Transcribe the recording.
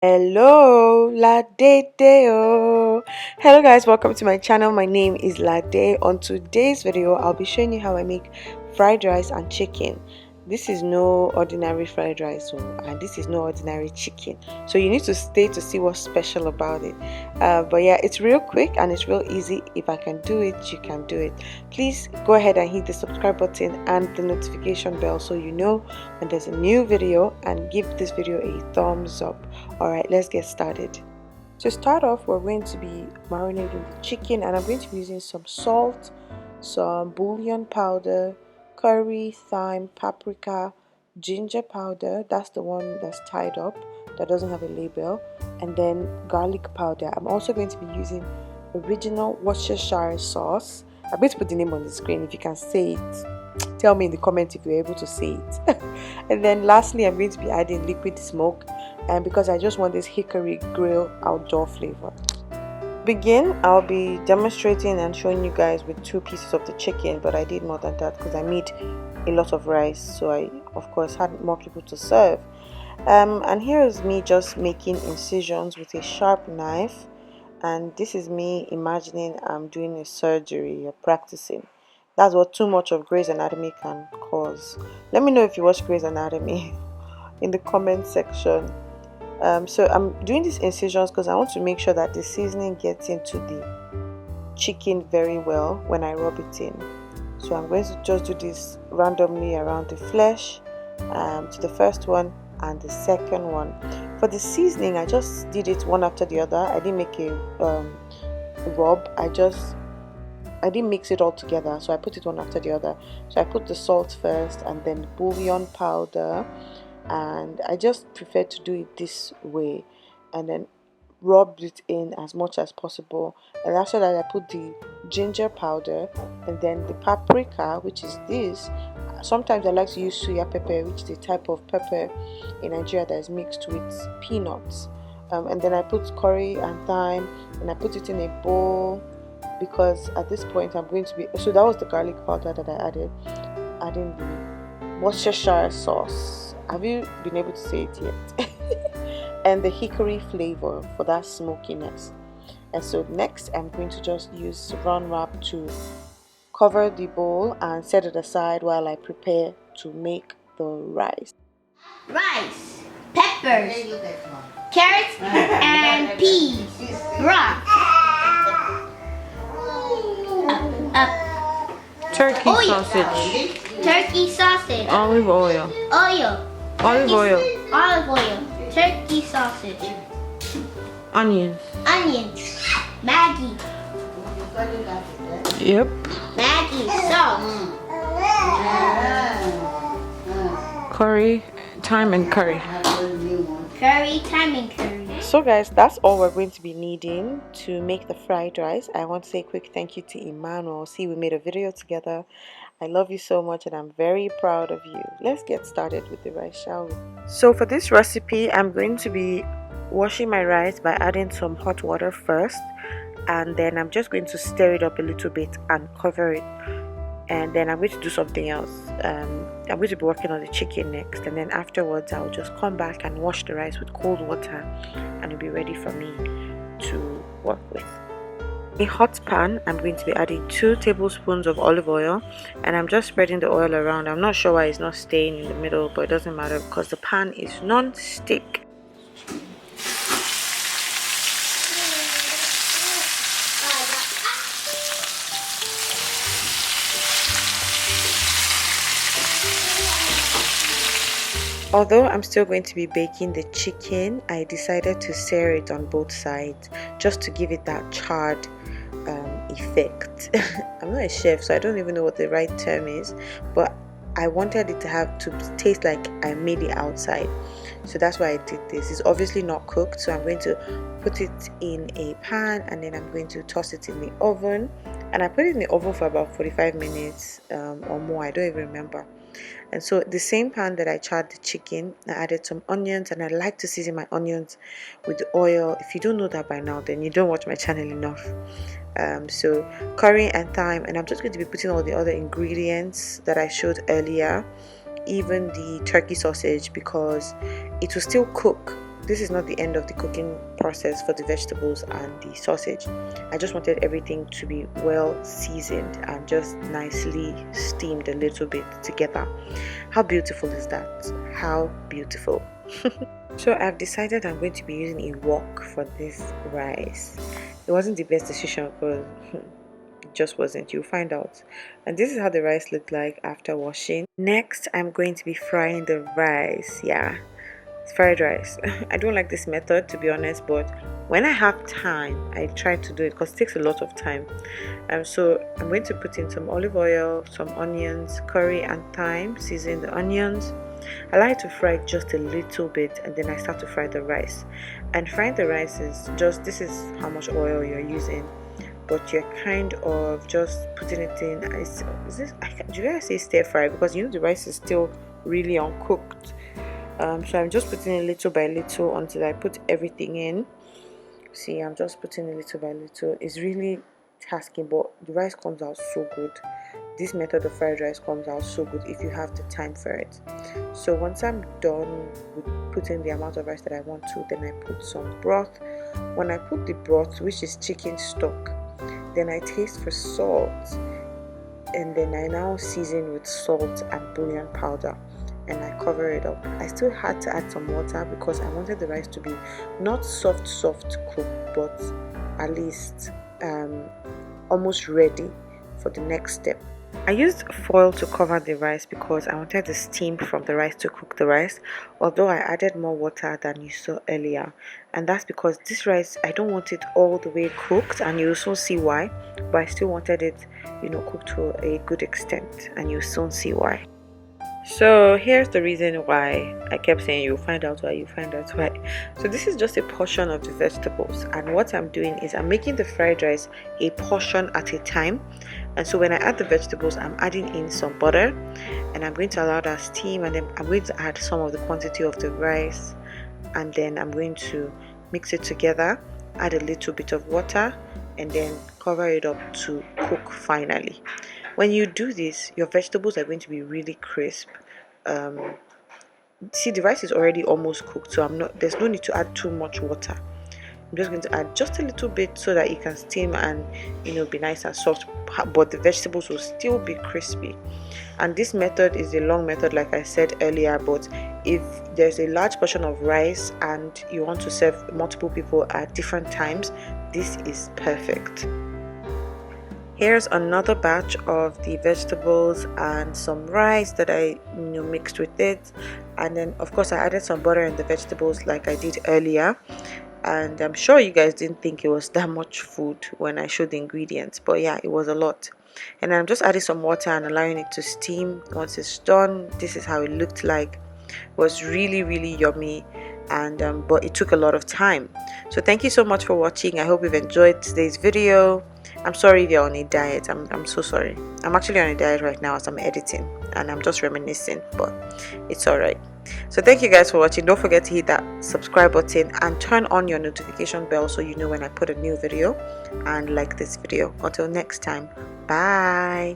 Hello, Ladeo. Hello, guys. Welcome to my channel. My name is Lade. On today's video, I'll be showing you how I make fried rice and chicken. This is no ordinary fried rice, and this is no ordinary chicken. So you need to stay to see what's special about it. But yeah, it's real quick and it's real easy. If I can do it, you can do it. Please go ahead and hit the subscribe button and the notification bell so you know when there's a new video, and give this video a thumbs up. Alright, let's get started. To start off, we're going to be marinating the chicken, and I'm going to be using some salt, some bouillon powder, curry, thyme, paprika, ginger powder, that's the one that's tied up, that doesn't have a label, and then garlic powder. I'm also going to be using original Worcestershire sauce. I'm going to put the name on the screen. If you can say it, tell me in the comments if you're able to say it. And then lastly, I'm going to be adding liquid smoke, and because I just want this hickory grill outdoor flavor. Begin, I'll be demonstrating and showing you guys with 2 pieces of the chicken, but I did more than that because I made a lot of rice, so I of course had more people to serve. And here is me just making incisions with a sharp knife, and this is me imagining I'm doing a surgery or practicing. That's what too much of Grey's Anatomy can cause. Let me know if you watch Grey's Anatomy in the comment section. So I'm doing these incisions because I want to make sure that the seasoning gets into the chicken very well when I rub it in. So I'm going to just do this randomly around the flesh, to the first one and the second one. For the seasoning, I just did it one after the other. I didn't make a rub. I didn't mix it all together, so I put it one after the other. So I put the salt first, and then bouillon powder, and I just prefer to do it this way, and then rub it in as much as possible. And after that, I put the ginger powder, and then the paprika, which is this. Sometimes I like to use suya pepper, which is a type of pepper in Nigeria that is mixed with peanuts. And then I put curry and thyme, and I put it in a bowl, because at this point I'm going to be, so that was the garlic powder that I added, adding the Worcestershire sauce. Have you been able to say it yet? And the hickory flavor for that smokiness. And so next I'm going to just use Saran wrap to cover the bowl and set it aside while I prepare to make the rice. Rice, peppers, carrots, and peas. Broth. Turkey Oil. sausage, Turkey sausage. olive oil, Oil. olive oil, Olive oil. Turkey sausage. onions. Onions. Maggi. Yep. Maggi. Salt. Curry, thyme and curry. Curry, thyme, and curry. So guys, that's all we're going to be needing to make the fried rice. I want to say a quick thank you to Emmanuel. See, we made a video together. I love you so much and I'm very proud of you. Let's get started with the rice, shall we? So for this recipe, I'm going to be washing my rice by adding some hot water first, and then I'm just going to stir it up a little bit and cover it. And then I'm going to do something else. I'm going to be working on the chicken next, and then afterwards I'll just come back and wash the rice with cold water, and it'll be ready for me to work with. In a hot pan, I'm going to be adding 2 tablespoons of olive oil, and I'm just spreading the oil around. I'm not sure why it's not staying in the middle, but it doesn't matter because the pan is non-stick. Although I'm still going to be baking the chicken, I decided to sear it on both sides just to give it that charred effect. I'm not a chef, so I don't even know what the right term is, but I wanted it to have to taste like I made it outside. So that's why I did this. It's obviously not cooked, so I'm going to put it in a pan, and then I'm going to toss it in the oven. And I put it in the oven for about 45 minutes or more, I don't even remember. And so the same pan that I charred the chicken, I added some onions, and I like to season my onions with the oil. If you don't know that by now, then you don't watch my channel enough. So curry and thyme, and I'm just going to be putting all the other ingredients that I showed earlier, even the turkey sausage, because it will still cook this is not the end of the cooking process for the vegetables and the sausage. I just wanted everything to be well seasoned and just nicely steamed a little bit together. How beautiful is that? How beautiful. So I've decided I'm going to be using a wok for this rice. It wasn't the best decision because it just wasn't. You'll find out. And this is how the rice looked like after washing. Next, I'm going to be frying the rice. Yeah, it's fried rice. I don't like this method, to be honest, but when I have time, I try to do it because it takes a lot of time. So I'm going to put in some olive oil, some onions, curry and thyme, season the onions. I like to fry it just a little bit and then I start to fry the rice. And frying the rice is just, this is how much oil you're using, but you're kind of just putting it in. Do you guys say stir fry? Because you know the rice is still really uncooked. So I'm just putting it little by little until I put everything in. See, I'm just putting it little by little. It's really tasking, but the rice comes out so good. This method of fried rice comes out so good if you have the time for it. So once I'm done with putting the amount of rice that I want to, then I put some broth. When I put the broth, which is chicken stock, then I taste for salt, and then I now season with salt and bouillon powder, and I cover it up. I still had to add some water because I wanted the rice to be not soft cooked, but at least almost ready for the next step. I used foil to cover the rice because I wanted the steam from the rice to cook the rice, although I added more water than you saw earlier. And that's because this rice, I don't want it all the way cooked, and you'll soon see why, but I still wanted it, cooked to a good extent, and you'll soon see why. So here's the reason why I kept saying you'll find out why. So this is just a portion of the vegetables, and what I'm doing is I'm making the fried rice a portion at a time. And so when I add the vegetables, I'm adding in some butter, and I'm going to allow that steam, and then I'm going to add some of the quantity of the rice, and then I'm going to mix it together, add a little bit of water, and then cover it up to cook finally. When you do this, your vegetables are going to be really crisp. See, the rice is already almost cooked, so there's no need to add too much water. I'm just going to add just a little bit so that it can steam and be nice and soft, but the vegetables will still be crispy. And this method is a long method, like I said earlier, but if there's a large portion of rice and you want to serve multiple people at different times, this is perfect. Here's another batch of the vegetables and some rice that I mixed with it, and then of course I added some butter in the vegetables like I did earlier. And I'm sure you guys didn't think it was that much food when I showed the ingredients, but yeah, it was a lot. And I'm just adding some water and allowing it to steam. Once it's done, this is how it looked like. It was really yummy, and but it took a lot of time. So thank you so much for watching. I hope you've enjoyed today's video. I'm sorry if you're on a diet. I'm so sorry. I'm actually on a diet right now as I'm editing, and I'm just reminiscing, but it's alright. So thank you guys for watching. Don't forget to hit that subscribe button and turn on your notification bell so you know when I put a new video, and like this video. Until next time, bye.